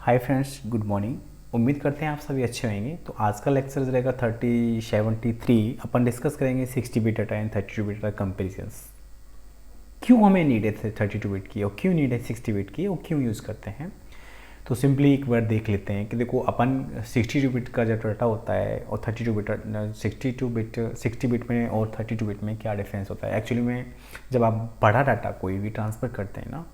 Hi friends, good morning. उम्मीद करते हैं आप सभी अच्छे होंगे। तो आज का लेक्चर रहेगा 73। अपन डिस्कस करेंगे 60 bit data and 32 bit data comparisons. क्यों हमें नीड है 32 बिट की और क्यों नीड है 60 बिट की और क्यों यूज़ करते हैं। तो सिंपली एक बार देख लेते हैं कि देखो अपन 62 बिट का जब डाटा होता है और 60 बिट में और 32 बिट में क्या डिफरेंस होता है। एक्चुअली में जब आप बड़ा डाटा कोई भी ट्रांसफ़र करते हैं ना,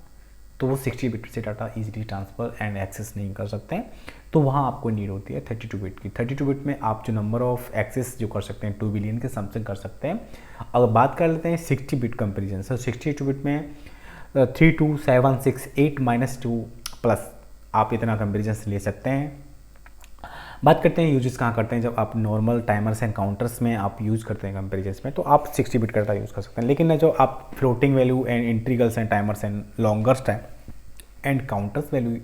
तो वो 60 बिट से data easily transfer and access नहीं कर सकते हैं। तो वहाँ आपको नीड होती है 32 बिट की। 32 बिट में आप जो नंबर ऑफ एक्सेस जो कर सकते हैं 2 बिलियन के समथिंग कर सकते हैं। अगर बात कर लेते हैं 60 बिट कंपेरिजन, तो 62 बिट में 3 2 7 6 8 -2 प्लस आप इतना कंपेरिजन ले सकते हैं। बात करते हैं यूजेस कहाँ करते हैं। जब आप नॉर्मल टाइमर्स एंड काउंटर्स में आप यूज़ करते हैं कंपेरिजन में, तो आप 60 बिट का डाटा यूज़ कर सकते हैं। लेकिन जो आप floating value and integrals and timers and लॉन्गर्स time and counters value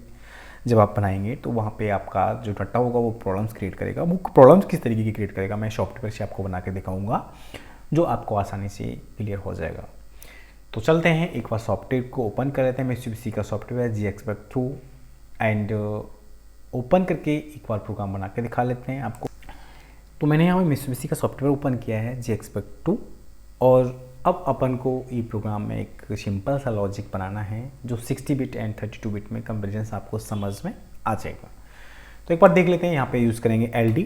जब आप बनाएंगे, तो वहाँ पे आपका जो डाटा होगा वो प्रॉब्लम्स क्रिएट करेगा। वो प्रॉब्लम्स किस तरीके की क्रिएट करेगा, मैं सॉफ्टवेयर से आपको बना के दिखाऊंगा जो आपको आसानी से क्लियर हो जाएगा। तो चलते हैं एक बार सॉफ्टवेयर को ओपन कर लेते हैं। Mitsubishi का सॉफ्टवेयर GXpect 2 एंड ओपन करके एक बार प्रोग्राम बना के दिखा लेते हैं आपको। तो मैंने यहाँ पे Mitsubishi का सॉफ्टवेयर ओपन किया है GXpect 2, और अब अपन को ये प्रोग्राम में एक सिंपल सा लॉजिक बनाना है जो 60 बिट एंड 32 बिट में कंपेरिजन आपको समझ में आ जाएगा। तो एक बार देख लेते हैं। यहाँ पे यूज़ करेंगे LD,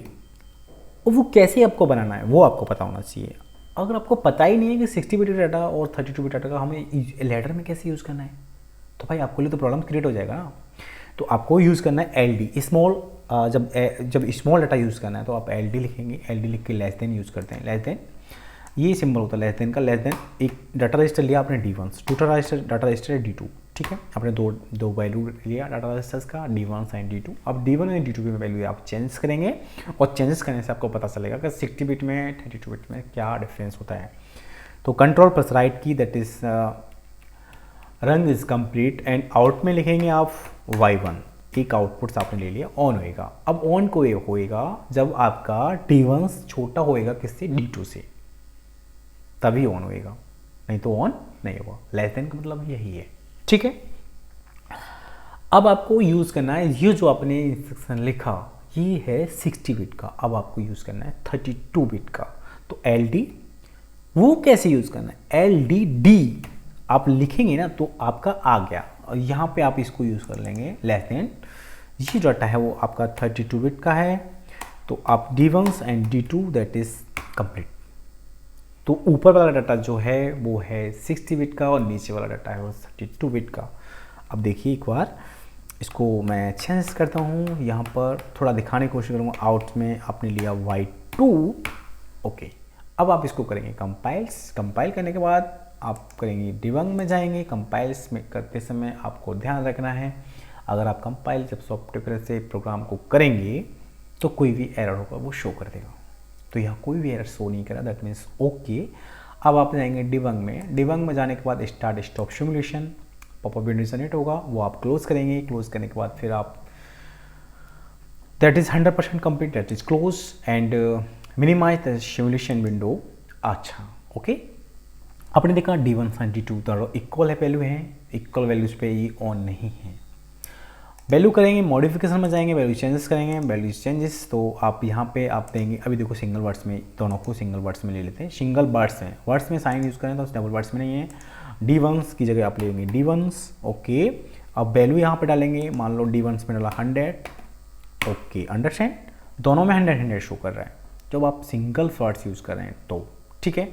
और वो कैसे आपको बनाना है वो आपको पता होना चाहिए। अगर आपको पता ही नहीं है कि 60 बिट डाटा और 32 बिट डाटा का हमें लैडर में कैसे यूज़ करना है, तो भाई आपके लिए तो प्रॉब्लम क्रिएट हो जाएगा ना। तो आपको यूज़ करना है LD स्मॉल। जब स्मॉल डाटा यूज़ करना है तो आप LD लिखेंगे। LD लिख के लेस देन यूज़ करते हैं। लेस देन ये सिंबल होता है लेस देन का। लेस देन एक डाटा रजिस्टर लिया आपने D1, दूसरा डाटा रजिस्टर है D2। ठीक है, आपने दो वैल्यू लिया डाटा रजिस्टर्स का D1 एंड D2। अब D1 एंड D2 में वैल्यू आप चेंज करेंगे, और चेंजेस करने से आपको पता चलेगा कि 60 बिट में 32 बिट में क्या डिफरेंस होता है। तो कंट्रोल प्लस राइट की, that is run is complete, and out में लिखेंगे आप Y1। एक आउटपुट आपने ले लिया, ऑन होएगा। अब ऑन को होएगा जब आपका D1 छोटा होएगा किससे, D2 से, तभी ऑन होएगा, नहीं तो ऑन नहीं होगा। लेस देन का मतलब यही है। ठीक है, अब आपको यूज़ करना है ये जो आपने इंस्ट्रक्शन लिखा, ये है 60 बिट का। अब आपको यूज़ करना है 32 बिट का। तो LD वो कैसे यूज़ करना है, LDD आप लिखेंगे ना तो आपका आ गया, और यहाँ पे आप इसको यूज़ कर लेंगे लेस देन। ये जो डाटा है वो आपका 32 बिट का है, तो आप D1 and D2 that is complete. तो ऊपर वाला डाटा जो है वो है 60 बिट का, और नीचे वाला डाटा है वो 32 बिट का। अब देखिए एक बार इसको मैं चेंज करता हूँ, यहाँ पर थोड़ा दिखाने की कोशिश करूँगा। आउट में आपने लिया Y2। ओके, अब आप इसको करेंगे कंपाइल करने के बाद आप करेंगे डिबग में जाएंगे। कंपाइल्स में करते समय आपको ध्यान रखना है, अगर आप कंपाइल जब सॉफ्टवेयर से प्रोग्राम को करेंगे तो कोई भी एरर होगा वो शो कर देगा। तो यहाँ कोई भी एरर शो नहीं करा, दैट मीन्स ओके। अब आप जाएंगे डिबग में जाने के बाद start stop simulation popup window generate होगा, वो आप क्लोज करेंगे। क्लोज करने के बाद फिर आप that is 100% complete, that is close and minimize the simulation window. अच्छा ओके, आपने देखा D1 और D2 दोनों इक्वल है, वैल्यू है इक्वल, वैल्यूज पे ये ऑन नहीं है। वैल्यू करेंगे, मॉडिफिकेशन में जाएंगे, वैल्यू चेंजेस करेंगे, वैल्यू चेंजेस। तो आप यहाँ पे आप देंगे, अभी देखो सिंगल वर्ड्स में, दोनों को सिंगल वर्ड्स में ले लेते हैं। सिंगल वर्ड्स में साइन यूज़ करें तो डबल वर्ड्स में नहीं है। D1 की जगह आप लेंगे D1। ओके, अब वैल्यू यहाँ पे डालेंगे, मान लो D1 में डाला 100। ओके, अंडरस्टैंड, दोनों में 100 शो कर रहा है जब आप सिंगल वर्ड्स यूज़ कर रहे हैं तो। ठीक है,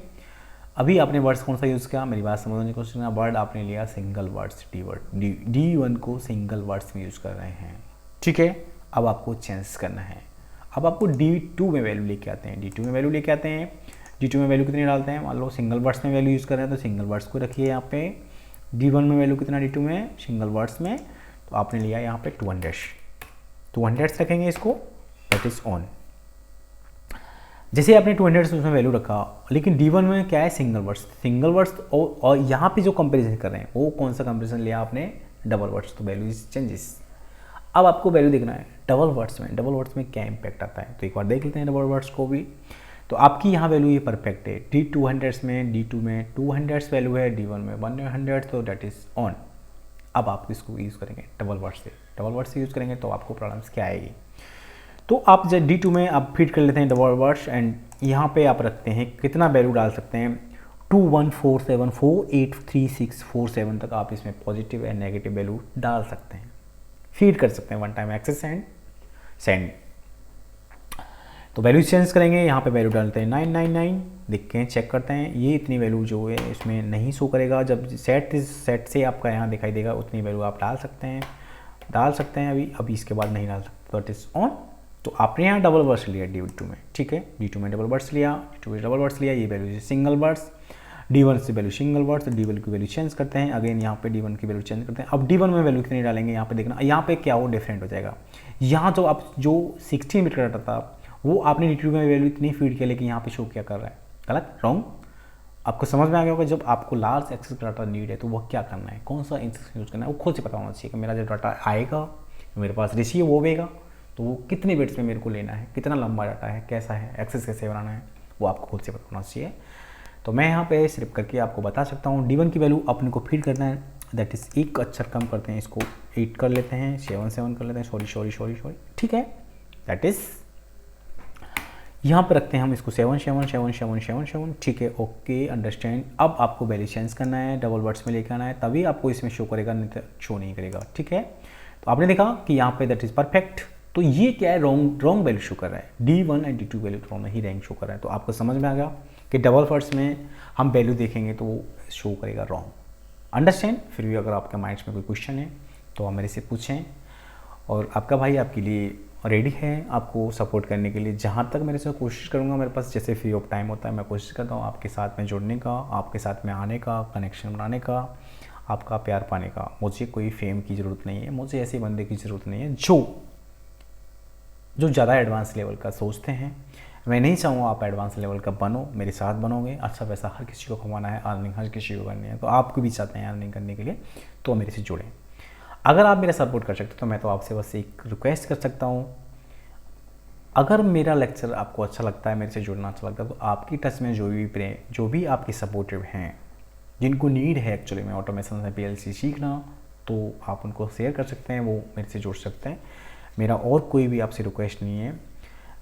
अभी आपने वर्ड्स कौन सा यूज़ किया, मेरी बात समझने की कोशिश करना। वर्ड आपने लिया सिंगल वर्ड्स, D1 को सिंगल वर्ड्स में यूज़ कर रहे हैं। ठीक है, अब आपको चेंज करना है। अब आपको D2 में वैल्यू लेके आते हैं। D2 में वैल्यू कितनी डालते हैं, मान लो सिंगल वर्ड्स में वैल्यू यूज़ कर रहे हैं तो सिंगल वर्ड्स को रखिए यहाँ पे। D1 में वैल्यू कितना, D2 में सिंगल वर्ड्स में, तो आपने लिया यहाँ पे 200 रखेंगे इसको, दैट इज ऑन। जैसे आपने 200 उसमें वैल्यू रखा, लेकिन D1 में क्या है, सिंगल वर्ड्स। और यहाँ पे जो कंपैरिजन कर रहे हैं वो कौन सा कंपैरिजन लिया आपने, डबल वर्ड्स, तो वैल्यू इज चेंजेस। अब आपको वैल्यू देखना है डबल वर्ड्स में क्या इंपैक्ट आता है, तो एक बार देख लेते हैं डबल वर्ड्स को भी। तो आपकी यहाँ वैल्यू ये परफेक्ट है। D2 में 200 वैल्यू है, D1 में 100, तो दैट इज ऑन। अब आप इसको यूज़ करेंगे डबल वर्ड से यूज़ करेंगे तो आपको प्रॉब्लम्स क्या आएगी। तो आप जब D2 में आप फीड कर लेते हैं डबल वर्ड्स एंड यहाँ पे आप रखते हैं कितना वैल्यू डाल सकते हैं 2147483647 तक आप इसमें पॉजिटिव एंड नेगेटिव वैल्यू डाल सकते हैं, फीड कर सकते हैं one time access and send. तो वैल्यू चेंज करेंगे, यहाँ पे वैल्यू डालते हैं 999, देखते हैं चेक करते हैं ये इतनी वैल्यू जो है इसमें नहीं शो करेगा, जब सेट से आपका यहाँ दिखाई देगा उतनी वैल्यू आप डाल सकते हैं अभी इसके बाद नहीं डाल सकते, दैट इज ऑन। तो आपने यहाँ डबल वर्ड्स लिया D2 में, ठीक है, D2 में डबल वर्ड्स लिया, D2 में डबल वर्ड्स लिया, ये वैल्यू सिंगल वर्ड्स, D1 से वैल्यू सिंगल वर्ड्स, D1 की वैल्यू चेंज करते हैं, अगेन यहाँ पे D1 की वैल्यू चेंज करते हैं। अब D1 में वैल्यू कितनी डालेंगे यहाँ पे देखना, यहाँ पे क्या वो डिफरेंट हो जाएगा। यहाँ तो आप जो 16 बिट का डाटा था वो आपने D2 में वैल्यू इतनी फीड किया, लेकिन यहाँ पे शो क्या कर रहा है, गलत, रॉन्ग। आपको समझ में आ गया होगा जब आपको लार्ज एक्सेस का डाटा नीड है तो वह क्या करना है, कौन सा इंस्ट्रक्शन यूज़ करना है, वो खुद से पता होना चाहिए कि मेरा जो डाटा आएगा मेरे पास रिसीव होगा तो वो कितने बिट्स में मेरे को लेना है, कितना लंबा डाटा है, कैसा है, एक्सेस कैसे बनाना है, वो आपको खुद से पता होना चाहिए। तो मैं यहाँ पे सिर्फ करके आपको बता सकता हूँ D1 की वैल्यू अपने को फीड करना है, दैट इज़ एक अक्षर कम करते हैं, इसको 8 कर लेते हैं, 7 कर लेते हैं, सॉरी, ठीक है, दैट इज़ यहाँ पर रखते हैं हम इसको 7, ठीक है, ओके, अंडरस्टैंड। अब आपको वैल्यू चेंज करना है, डबल वर्ड्स में लेकर आना है, तभी आपको इसमें शो करेगा, नहीं तो शो नहीं करेगा, ठीक है। तो आपने देखा कि यहाँ पे दैट इज़ परफेक्ट। तो ये क्या है, रॉन्ग वैल्यू शो कर रहा है, D1 एंड D2 वैल्यू दोनों ही रैंक शो कर रहा है। तो आपको समझ में आ गया कि डबल वर्ड्स में हम वैल्यू देखेंगे तो वो शो करेगा रॉन्ग, अंडरस्टैंड। फिर भी अगर आपके माइंड्स में कोई क्वेश्चन है तो आप मेरे से पूछें, और आपका भाई आपके लिए रेडी है आपको सपोर्ट करने के लिए। जहाँ तक मेरे से कोशिश करूँगा, मेरे पास जैसे फ्री ऑफ टाइम होता है मैं कोशिश करता हूँ आपके साथ में जुड़ने का, आपके साथ में आने का, कनेक्शन बनाने का, आपका प्यार पाने का। मुझे कोई फेम की ज़रूरत नहीं है, मुझे ऐसे बंदे की ज़रूरत नहीं है जो ज़्यादा एडवांस लेवल का सोचते हैं। मैं नहीं चाहूँगा आप एडवांस लेवल का बनो, मेरे साथ बनोगे। अच्छा पैसा हर किसी को कमाना है, अर्निंग हर किसी को करनी है, तो आपको भी चाहते हैं अर्निंग करने के लिए, तो मेरे से जुड़ें। अगर आप मेरा सपोर्ट कर सकते हो तो मैं तो आपसे बस एक रिक्वेस्ट कर सकता हूँ, अगर मेरा लेक्चर आपको अच्छा लगता है, मेरे से जुड़ना अच्छा लगता है, तो आपकी टच में जो भी आपके सपोर्टिव हैं, जिनको नीड है एक्चुअली में ऑटोमेशन से PLC सीखना, तो आप उनको शेयर कर सकते हैं, वो मेरे से जुड़ सकते हैं। मेरा और कोई भी आपसे रिक्वेस्ट नहीं है,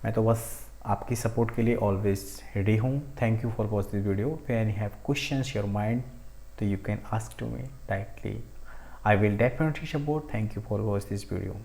मैं तो बस आपकी सपोर्ट के लिए ऑलवेज रेडी हूँ। Thank you for watch this video. When you have questions your mind तो you can ask to me directly, I will definitely support. Thank you for watching this video.